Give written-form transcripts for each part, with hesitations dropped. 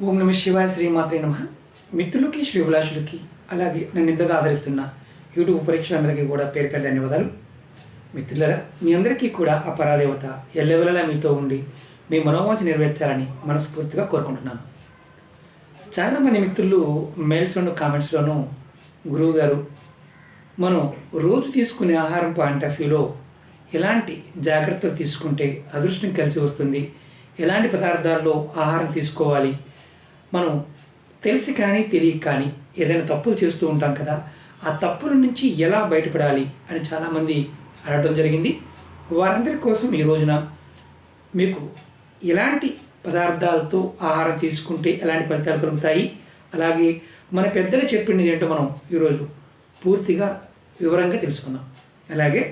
ఓం నమ శివాయ శ్రీమాత్రే నమ. మిత్రులకి శ్రీభిలాషులకి అలాగే నన్ను ఇంతగా ఆదరిస్తున్న యూట్యూబ్ పరీక్షలందరికీ కూడా పేరు పేరు ధన్యవాదాలు. మిత్రులరా, మీ అందరికీ కూడా ఆ పరాదేవత ఎల్లవెల్లలా మీతో ఉండి మీ మనోవాంఛ నెరవేర్చాలని మనస్ఫూర్తిగా కోరుకుంటున్నాను. చాలామంది మిత్రులు మెయిల్స్లోను కామెంట్స్లోనూ గురువు గారు, మనం రోజు తీసుకునే ఆహారం పాయింట్ ఆఫ్ వ్యూలో ఎలాంటి జాగ్రత్తలు తీసుకుంటే అదృష్టం కలిసి వస్తుంది, ఎలాంటి పదార్థాల్లో ఆహారం తీసుకోవాలి, మనం తెలిసి కానీ తెలియక కానీ ఏదైనా తప్పులు చేస్తూ ఉంటాం కదా, ఆ తప్పుల నుంచి ఎలా బయటపడాలి అని చాలామంది అడగడం జరిగింది. వారందరి కోసం ఈ రోజున మీకు ఎలాంటి పదార్థాలతో ఆహారం తీసుకుంటే ఎలాంటి ఫలితాలు కలుగుతాయి, అలాగే మన పెద్దలు చెప్పింది ఏంటో మనం ఈరోజు పూర్తిగా వివరంగా తెలుసుకుందాం. అలాగే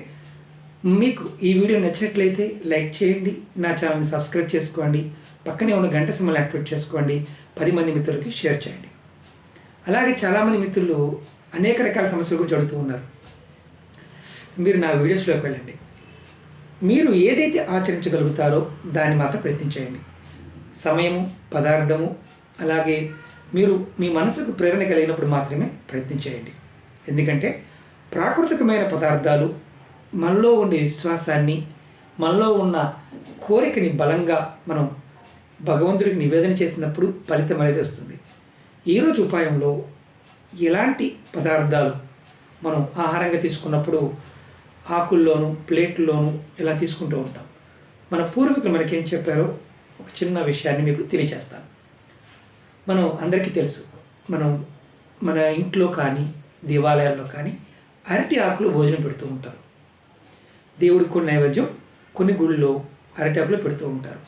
మీకు ఈ వీడియో నచ్చినట్లయితే లైక్ చేయండి, నా ఛానల్ని సబ్స్క్రైబ్ చేసుకోండి, పక్కనే ఉన్న గంట సింబల్ యాక్టివేట్ చేసుకోండి, 10 మంది మిత్రులకి షేర్ చేయండి. అలాగే చాలామంది మిత్రులు అనేక రకాల సమస్యలు గురించి అడుగుతూ ఉన్నారు. మీరు నా వీడియోస్లోకి వెళ్ళండి, మీరు ఏదైతే ఆచరించగలుగుతారో దాన్ని మాత్రం ప్రయత్నించేయండి. సమయము, పదార్థము, అలాగే మీరు మీ మనసుకు ప్రేరణ కలిగినప్పుడు మాత్రమే ప్రయత్నించేయండి. ఎందుకంటే ప్రాకృతికమైన పదార్థాలు మనలో ఉండే విశ్వాసాన్ని, మనలో ఉన్న కోరికని బలంగా మనం భగవంతుడికి నివేదన చేసినప్పుడు ఫలితం అనేది వస్తుంది. ఈరోజు ఉపాయంలో ఎలాంటి పదార్థాలు మనం ఆహారంగా తీసుకున్నప్పుడు ఆకుల్లోనూ ప్లేట్లోనూ ఇలా తీసుకుంటూ ఉంటాం. మన పూర్వీకులు మనకేం చెప్పారో ఒక చిన్న విషయాన్ని మీకు తెలియచేస్తాను. మనం అందరికీ తెలుసు, మన ఇంట్లో కానీ దేవాలయాల్లో కానీ అరటి ఆకులు భోజనం పెడుతూ ఉంటారు. దేవుడికి కొన్ని నైవేద్యం కొన్ని గుళ్ళలో అరటి ఆకులు పెడుతూ ఉంటారు.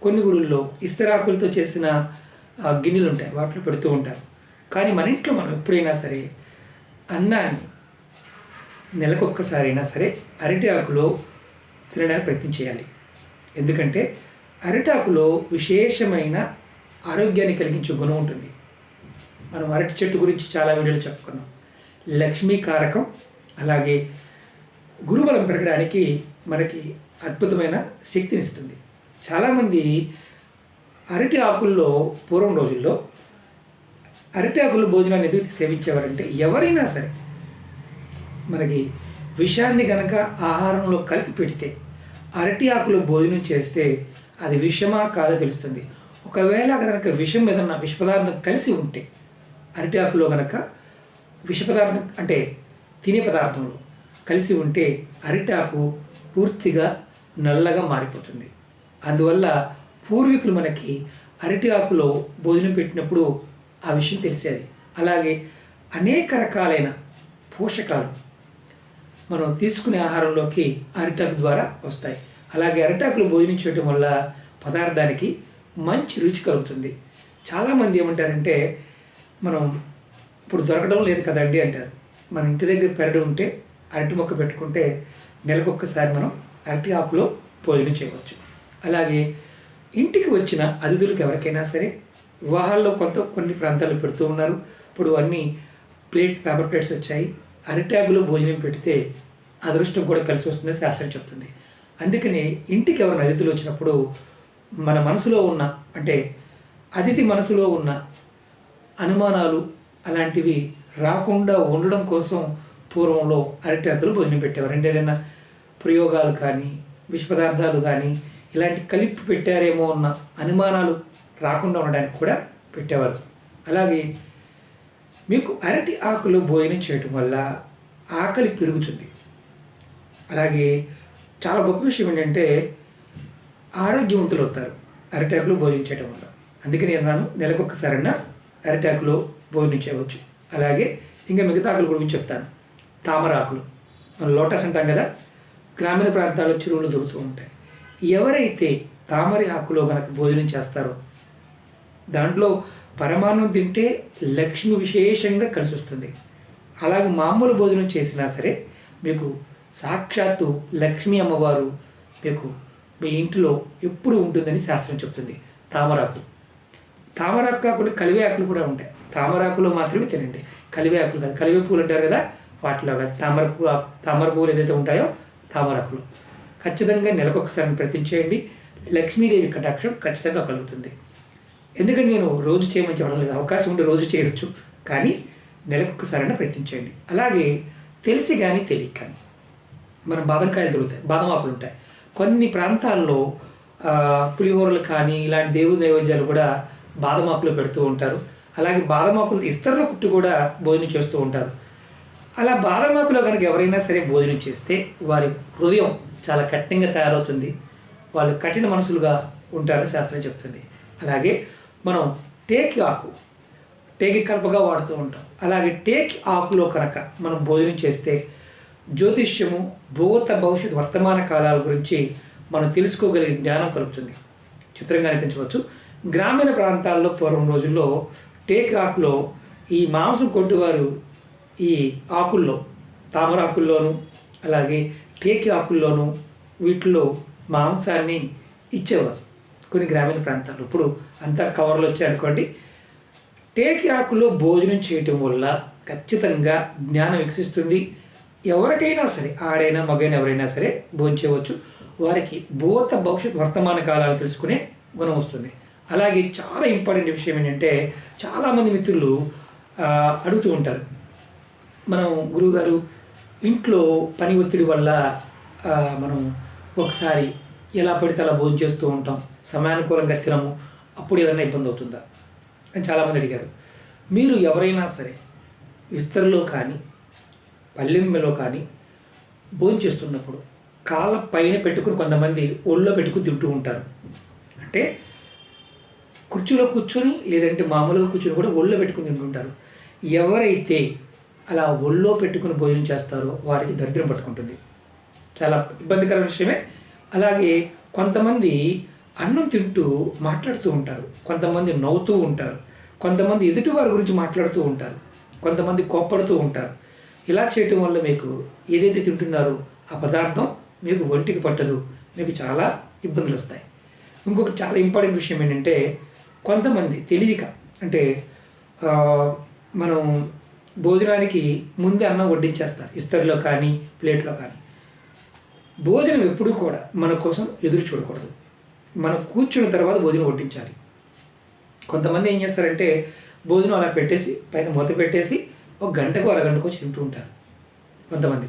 కొన్ని గుళ్ళల్లో ఇస్తరాకులతో చేసిన గిన్నెలు ఉంటాయి, వాటిలో పెడుతూ ఉంటారు. కానీ మన ఇంట్లో మనం ఎప్పుడైనా సరే అన్నాన్ని నెలకొక్కసారైనా సరే అరటి ఆకులో తినడానికి ప్రయత్నం చేయాలి. ఎందుకంటే అరటి ఆకులో విశేషమైన ఆరోగ్యాన్ని కలిగించే గుణం ఉంటుంది. మనం అరటి చెట్టు గురించి చాలా వీడియోలు చెప్పుకున్నాం. లక్ష్మీకారకం, అలాగే గురుబలం పెరగడానికి మనకి అద్భుతమైన శక్తినిస్తుంది. చాలామంది అరటి ఆకుల్లో పూర్వం రోజుల్లో అరటి ఆకుల్లో భోజనాన్ని ఎందుకు సేవించేవారంటే, ఎవరైనా సరే మనకి విషాన్ని కనుక ఆహారంలో కలిపి పెడితే అరటి ఆకులో భోజనం చేస్తే అది విషమా కాదో తెలుస్తుంది. ఒకవేళ కనుక విషం ఏదన్నా విష పదార్థం కలిసి ఉంటే అరటి ఆకులో కనుక విష పదార్థం అంటే తినే పదార్థంలో కలిసి ఉంటే అరిటాకు పూర్తిగా నల్లగా మారిపోతుంది. అందువల్ల పూర్వీకులు మనకి అరటి ఆకులో భోజనం పెట్టినప్పుడు ఆ విషయం తెలిసేది. అలాగే అనేక రకాలైన పోషకాలు మనం తీసుకునే ఆహారంలోకి అరిటాకు ద్వారా వస్తాయి. అలాగే అరిటాకులో భోజనం చేయడం వల్ల పదార్థానికి మంచి రుచి కలుగుతుంది. చాలామంది ఏమంటారంటే, మనం ఇప్పుడు దొరకడం లేదు కదండి అంటారు. మన ఇంటి దగ్గర పెరడు ఉంటే అరటి మొక్క పెట్టుకుంటే నెలకొక్కసారి మనం అరటి ఆకులో భోజనం చేయవచ్చు. అలాగే ఇంటికి వచ్చిన అతిథులకు ఎవరికైనా సరే వివాహాల్లో కొన్ని ప్రాంతాల్లో పెడుతూ ఉన్నారు. ఇప్పుడు అన్ని పేపర్ ప్లేట్స్ వచ్చాయి. అరటి ఆకులో భోజనం పెడితే అదృష్టం కూడా కలిసి వస్తుందని శాస్త్రం చెప్తుంది. అందుకని ఇంటికి ఎవరైనా అతిథులు వచ్చినప్పుడు మన మనసులో ఉన్న అంటే అతిథి మనసులో ఉన్న అనుమానాలు అలాంటివి రాకుండా ఉండడం కోసం పూర్వంలో అరటి ఆకులు భోజనం పెట్టేవారు. అంటే ఏదైనా ప్రయోగాలు కానీ విష పదార్థాలు కానీ ఇలాంటి కలిపి పెట్టారేమో అన్న అనుమానాలు రాకుండా ఉండడానికి కూడా పెట్టేవారు. అలాగే మీకు అరటి ఆకులు భోజనం చేయటం వల్ల ఆకలి పెరుగుతుంది. అలాగే చాలా గొప్ప విషయం ఏంటంటే ఆరోగ్యవంతులు అవుతారు అరటి ఆకులు భోజనం చేయడం వల్ల. అందుకని నేను నెలకొక్కసారైనా అరటి ఆకులో భోజనం చేయవచ్చు. అలాగే ఇంకా మిగతా ఆకుల గురించి చెప్తాను. తామరాకులు, మనం లోటస్ అంటాం కదా, గ్రామీణ ప్రాంతాల్లో చెరువులు దొరుకుతూ ఉంటాయి. ఎవరైతే తామర ఆకులో కనుక భోజనం చేస్తారో దాంట్లో పరమాన్నం తింటే లక్ష్మి విశేషంగా కలిసి వస్తుంది. అలాగే మామూలు భోజనం చేసినా సరే మీకు సాక్షాత్తు లక్ష్మీ అమ్మవారు మీకు మీ ఇంట్లో ఎప్పుడు ఉంటుందని శాస్త్రం చెప్తుంది. తామరాకు కాకుండా కలివే ఆకులు కూడా ఉంటాయి. తామరాకులో మాత్రమే తినండి, కలివే ఆకులు కాదు. కలివే పూలు అంటారు కదా, వాటిలో కాదు. తామర పువ్వులు ఏదైతే ఉంటాయో తామరాకులు ఖచ్చితంగా నెలకొకసారి ప్రయత్నించేయండి. లక్ష్మీదేవి కటాక్షం ఖచ్చితంగా కలుగుతుంది. ఎందుకంటే నేను రోజు చేయమని చెప్పడం లేదు, అవకాశం ఉంటే రోజు చేయవచ్చు, కానీ నెలకొకసారైనా ప్రయత్నించండి. అలాగే తెలిసి కానీ తెలియక కానీ మనం బాదంకాయలు దొరుకుతాయి, బాదం ఆకులు ఉంటాయి. కొన్ని ప్రాంతాల్లో పులిహోరలు కానీ ఇలాంటి దేవుడి నైవేద్యాలు కూడా బాదం ఆకులు పెడుతూ ఉంటారు. అలాగే బాదం ఆకులు ఇస్తరుల కుట్టు కూడా భోజనం చేస్తూ ఉంటారు. అలా బాదం ఆకులో కనుక ఎవరైనా సరే భోజనం చేస్తే వారి హృదయం చాలా కఠినంగా తయారవుతుంది, వాళ్ళు కఠిన మనసులుగా ఉంటారని శాస్త్రం చెప్తుంది. అలాగే మనం టేకి ఆకు, టేకి కలపగా వాడుతూ ఉంటాం. అలాగే టేకి ఆకులో కనుక మనం భోజనం చేస్తే జ్యోతిష్యము, భూత భవిష్యత్ వర్తమాన కాలాల గురించి మనం తెలుసుకోగలిగే జ్ఞానం కలుగుతుంది. చిత్రంగా అనిపించవచ్చు. గ్రామీణ ప్రాంతాల్లో పూర్వం రోజుల్లో టేకి ఆకులో ఈ మాంసం కొట్టువారు ఈ ఆకుల్లో, తామరాకుల్లోనూ అలాగే టేకి ఆకుల్లోనూ వీటిలో మాంసాన్ని ఇచ్చేవారు కొన్ని గ్రామీణ ప్రాంతాల్లో. ఇప్పుడు అంతా కవర్లు వచ్చాయి అనుకోండి. టేకి ఆకుల్లో భోజనం చేయటం వల్ల ఖచ్చితంగా జ్ఞానం వికసిస్తుంది. ఎవరికైనా సరే, ఆడైనా మగైనా ఎవరైనా సరే భోజనం చేయవచ్చు. వారికి భూత భవిష్యత్ వర్తమాన కాలాలు తెలుసుకునే గుణం వస్తుంది. అలాగే చాలా ఇంపార్టెంట్ విషయం ఏంటంటే, చాలామంది మిత్రులు అడుగుతూ ఉంటారు, మనం గురువుగారు ఇంట్లో పని ఒత్తిడి వల్ల మనం ఒకసారి ఎలా పడితే అలా భోజనం చేస్తూ ఉంటాం, సమయానుకూలంగా తినము, అప్పుడు ఏదైనా ఇబ్బంది అవుతుందా అని చాలామంది అడిగారు. మీరు ఎవరైనా సరే విస్తరలో కానీ పల్లెమ్మలో కానీ భోజనం చేస్తున్నప్పుడు కాళ్ళ పైన పెట్టుకుని కొంతమంది ఒళ్ళో పెట్టుకుని తింటూ ఉంటారు. అంటే కుర్చీలో కూర్చొని లేదంటే మామూలుగా కూర్చొని కూడా ఒళ్ళో పెట్టుకుని తింటుంటారు. ఎవరైతే అలా ఒళ్ళో పెట్టుకుని భోజనం చేస్తారో వారికి దరిద్రం పట్టుకుంటుంది. చాలా ఇబ్బందికరమైన విషయమే. అలాగే కొంతమంది అన్నం తింటూ మాట్లాడుతూ ఉంటారు, కొంతమంది నవ్వుతూ ఉంటారు, కొంతమంది ఎదుటి వారి గురించి మాట్లాడుతూ ఉంటారు, కొంతమంది కోప్పడుతూ ఉంటారు. ఇలా చేయటం వల్ల మీకు ఏదైతే తింటున్నారో ఆ పదార్థం మీకు ఒంటికి పట్టదు, మీకు చాలా ఇబ్బందులు వస్తాయి. ఇంకొకటి చాలా ఇంపార్టెంట్ విషయం ఏంటంటే, కొంతమంది తెలియక, అంటే మనం భోజనానికి ముందే అన్నం వడ్డించేస్తారు, ఇస్తరిలో కానీ ప్లేట్లో కానీ. భోజనం ఎప్పుడూ కూడా మన కోసం ఎదురు చూడకూడదు, మనం కూర్చున్న తర్వాత భోజనం వడ్డించాలి. కొంతమంది ఏం చేస్తారంటే భోజనం అలా పెట్టేసి పైన మూత పెట్టేసి ఒక గంటకు అరగంటకు వచ్చి తింటూ ఉంటారు కొంతమంది.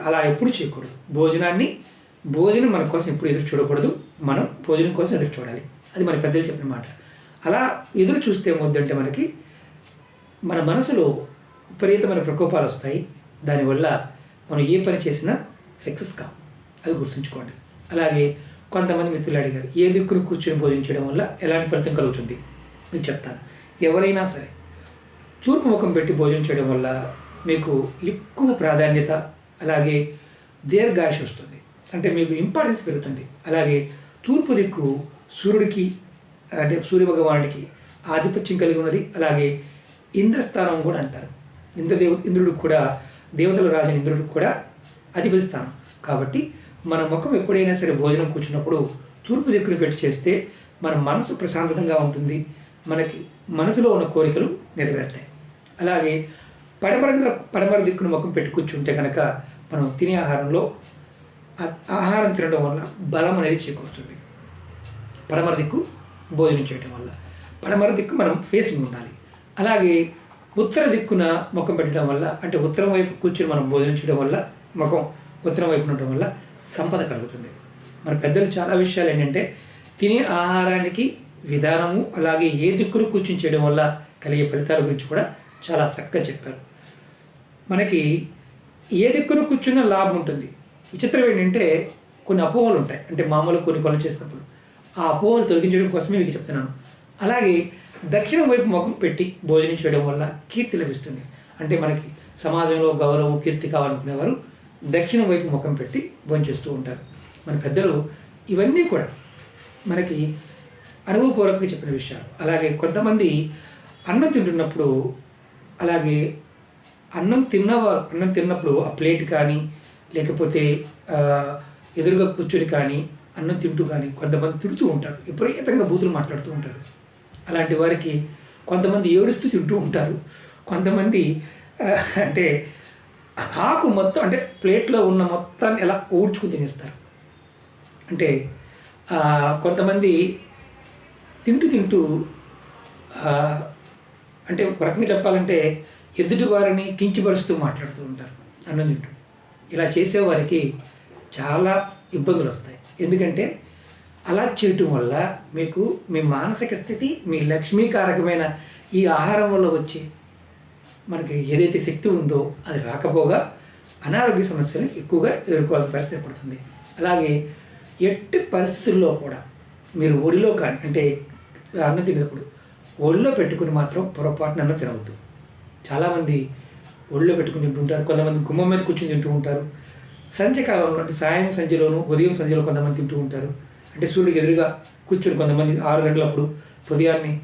అలా ఎప్పుడు చేయకూడదు. భోజనం మన కోసం ఎప్పుడు ఎదురు చూడకూడదు, మనం భోజనం కోసం ఎదురు చూడాలి. అది మన పెద్దలు చెప్పిన మాట. అలా ఎదురు చూస్తే ఏమవుద్దంటే మనకి మన మనసులో విపరీతమైన ప్రకోపాలు వస్తాయి. దానివల్ల మనం ఏ పని చేసినా సక్సెస్ కావు, అది గుర్తుంచుకోండి. అలాగే కొంతమంది మిత్రులు అడిగారు, ఏ దిక్కును కూర్చొని భోజనం చేయడం వల్ల ఎలాంటి ఫలితం కలుగుతుంది మీకు చెప్తాను. ఎవరైనా సరే తూర్పు ముఖం పెట్టి భోజనం చేయడం వల్ల మీకు ఎక్కువ ప్రాధాన్యత, అలాగే దీర్ఘాయుష్ వస్తుంది, అంటే మీకు ఇంపార్టెన్స్ పెరుగుతుంది. అలాగే తూర్పు దిక్కు సూర్యుడికి, అంటే సూర్యభగవానుడికి ఆధిపత్యం కలిగి ఉన్నది. అలాగే ఇంద్రస్థానం కూడా అంటారు. ఇంద్రుడికి కూడా, దేవతల రాజైన ఇంద్రుడికి కూడా అధిపతి స్థానం. కాబట్టి మన ముఖం ఎప్పుడైనా సరే భోజనం కూర్చున్నప్పుడు తూర్పు దిక్కును పెట్టి చేస్తే మన మనసు ప్రశాంతంగా ఉంటుంది, మనకి మనసులో ఉన్న కోరికలు నెరవేరుతాయి. అలాగే పడమర దిక్కును ముఖం పెట్టి కూర్చుంటే కనుక మనం తినే ఆహారంలో ఆహారం తినడం వల్ల బలం అనేది చేకూరుతుంది. పడమర దిక్కు భోజనం చేయడం వల్ల, పడమర దిక్కు మనం ఫేసింగ్ ఉండాలి. అలాగే ఉత్తర దిక్కున ముఖం పెట్టడం వల్ల, అంటే ఉత్తరం వైపు కూర్చొని మనం భోజనం చేయడం వల్ల, ముఖం ఉత్తరం వైపు ఉండటం వల్ల సంపద కలుగుతుంది. మన పెద్దలు చాలా విషయాలు ఏంటంటే తినే ఆహారానికి విధానము, అలాగే ఏ దిక్కును కూర్చొని చేయడం వల్ల కలిగే ఫలితాల గురించి కూడా చాలా చక్కగా చెప్పారు. మనకి ఏ దిక్కును కూర్చున్న లాభం ఉంటుంది. విచిత్రం ఏంటంటే కొన్ని అపోహలు ఉంటాయి, అంటే మామూలు కొన్ని పనులు చేసినప్పుడు ఆ అపోహలు తొలగించడం కోసమే మీకు చెప్తున్నాను. అలాగే దక్షిణం వైపు ముఖం పెట్టి భోజనం చేయడం వల్ల కీర్తి లభిస్తుంది. అంటే మనకి సమాజంలో గౌరవం, కీర్తి కావాలనుకునేవారు దక్షిణం వైపు ముఖం పెట్టి భోజనం చేస్తూ ఉంటారు. మన పెద్దలు ఇవన్నీ కూడా మనకి అనుభవపూర్వకంగా చెప్పిన విషయాలు. అలాగే కొంతమంది అన్నం తింటున్నప్పుడు, అలాగే అన్నం తిన్నప్పుడు ఆ ప్లేట్ కానీ లేకపోతే ఎదురుగా కూర్చొని కానీ అన్నం తింటూ కానీ కొంతమంది తిడుతూ ఉంటారు, విపరీతంగా బూతులు మాట్లాడుతూ ఉంటారు. అలాంటి వారికి కొంతమంది ఏడుస్తూ తింటూ ఉంటారు, కొంతమంది అంటే ఆకు మొత్తం, అంటే ప్లేట్లో ఉన్న మొత్తాన్ని ఎలా ఊడ్చుకు తినేస్తారు. అంటే కొంతమంది తింటూ తింటూ అంటే ఒక రకంగా చెప్పాలంటే ఎదుటి వారిని కించపరుస్తూ మాట్లాడుతూ ఉంటారు అన్నం తింటూ. ఇలా చేసేవారికి చాలా ఇబ్బందులు వస్తాయి. ఎందుకంటే అలా చేయటం వల్ల మీకు మీ మానసిక స్థితి, మీ లక్ష్మీకారకమైన ఈ ఆహారం వల్ల వచ్చే మనకి ఏదైతే శక్తి ఉందో అది రాకపోగా అనారోగ్య సమస్యలు ఎక్కువగా ఎదుర్కోవాల్సిన పరిస్థితి పడుతుంది. అలాగే ఎట్టి పరిస్థితుల్లో కూడా మీరు ఒడిలో కానీ అంటే అన్నం తినేటప్పుడు ఒడిలో పెట్టుకుని మాత్రం పొరపాటున అన్నం తినవద్దు. చాలామంది ఒడిలో పెట్టుకుని తింటుంటారు, కొంతమంది గుమ్మం మీద కూర్చొని తింటూ ఉంటారు. సంధ్యకాలంలో అంటే సాయం సంధ్యలోను ఉదయం సంధ్యలో కొంతమంది తింటూ ఉంటారు. అంటే సూర్యుడికి ఎదురుగా కూర్చొని కొంతమంది 6 గంటలప్పుడు ఉదయాన్నే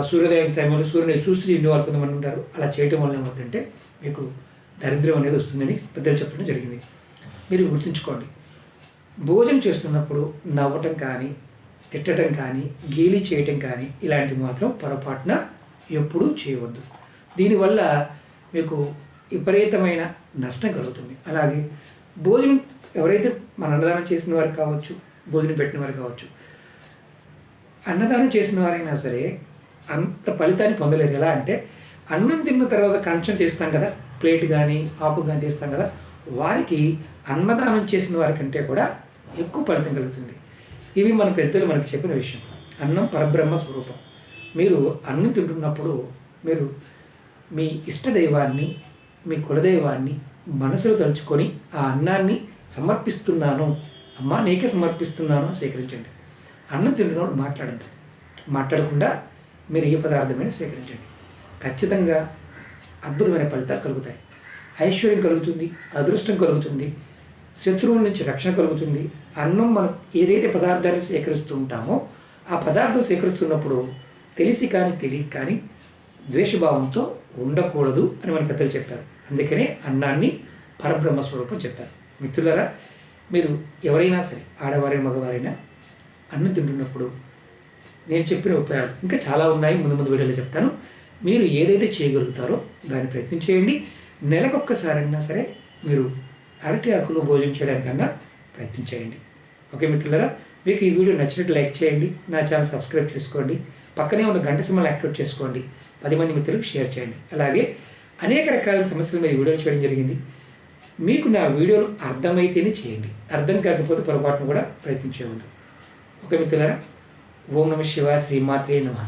సూర్యోదయం టైంలో సూర్యుని చూస్తూ తినేవాళ్ళు కొంతమంది ఉంటారు. అలా చేయటం వల్ల ఏమవుతుందంటే మీకు దరిద్రం అనేది వస్తుందని పెద్దలు చెప్పడం జరిగింది. మీరు గుర్తుంచుకోండి, భోజనం చేస్తున్నప్పుడు నవ్వటం కానీ, తిట్టడం కానీ, గేలి చేయటం కానీ ఇలాంటివి మాత్రం పొరపాటున ఎప్పుడూ చేయవద్దు. దీనివల్ల మీకు విపరీతమైన నష్టం కలుగుతుంది. అలాగే భోజనం ఎవరైతే మన అన్నదానం చేసిన వారు కావచ్చు, భోజనం పెట్టిన వారు కావచ్చు, అన్నదానం చేసిన వారైనా సరే అంత ఫలితాన్ని పొందలేరు. ఎలా అంటే అన్నం తిన్న తర్వాత కంచం తీస్తాం కదా, ప్లేట్ కానీ ఆపు కానీ తీస్తాం కదా, వారికి అన్నదానం చేసిన వారికంటే కూడా ఎక్కువ ఫలితం కలుగుతుంది. ఇవి మన పెద్దలు మనకు చెప్పిన విషయం. అన్నం పరబ్రహ్మ స్వరూపం. మీరు అన్నం తింటున్నప్పుడు మీరు మీ ఇష్టదైవాన్ని, మీ కులదైవాన్ని మనసులో తలుచుకొని ఆ అన్నాన్ని సమర్పిస్తున్నాను, అమ్మ నీకే సమర్పిస్తున్నాను స్వీకరించండి. అన్నం తింటున్నప్పుడు మాట్లాడద్దు. మాట్లాడకుండా మీరు ఏ పదార్థమైనా స్వీకరించండి. ఖచ్చితంగా అద్భుతమైన ఫలితాలు కలుగుతాయి. ఐశ్వర్యం కలుగుతుంది, అదృష్టం కలుగుతుంది, శత్రువుల నుంచి రక్షణ కలుగుతుంది. అన్నం మనం ఏదైతే పదార్థాన్ని స్వీకరిస్తూ ఉంటామో ఆ పదార్థం స్వీకరిస్తున్నప్పుడు తెలిసి కానీ తెలియక కానీ ద్వేషభావంతో ఉండకూడదు అని మన పెద్దలు చెప్పారు. అందుకనే అన్నాన్ని పరబ్రహ్మ స్వరూపం చెప్పారు. మిత్రులారా, మీరు ఎవరైనా సరే ఆడవారైనా మగవారైనా అన్నం తింటున్నప్పుడు నేను చెప్పిన ఉపాయాలు ఇంకా చాలా ఉన్నాయి, ముందు ముందు వీడియోలో చెప్తాను. మీరు ఏదైతే చేయగలుగుతారో దాన్ని ప్రయత్నం చేయండి. నెలకొక్కసారైనా సరే మీరు అరటి ఆకులు భోజనం చేయడానికన్నా ప్రయత్నం చేయండి. ఓకే మిత్రులారా, మీకు ఈ వీడియో నచ్చినట్టు లైక్ చేయండి, నా ఛానల్ సబ్స్క్రైబ్ చేసుకోండి, పక్కనే ఉన్న గంట సింబల్ యాక్టివేట్ చేసుకోండి, 10 మంది మిత్రులకు షేర్ చేయండి. అలాగే అనేక రకాల సమస్యల మీద వీడియోలు చేయడం జరిగింది. మీకు నా వీడియోలు అర్థమైతేనే చేయండి, అర్థం కాకపోతే పొరపాటును కూడా ప్రయత్నించేవద్దు. ఓకే మిత్రులారా, ఓం నమః శివాయ, శ్రీమాత్రే నమః.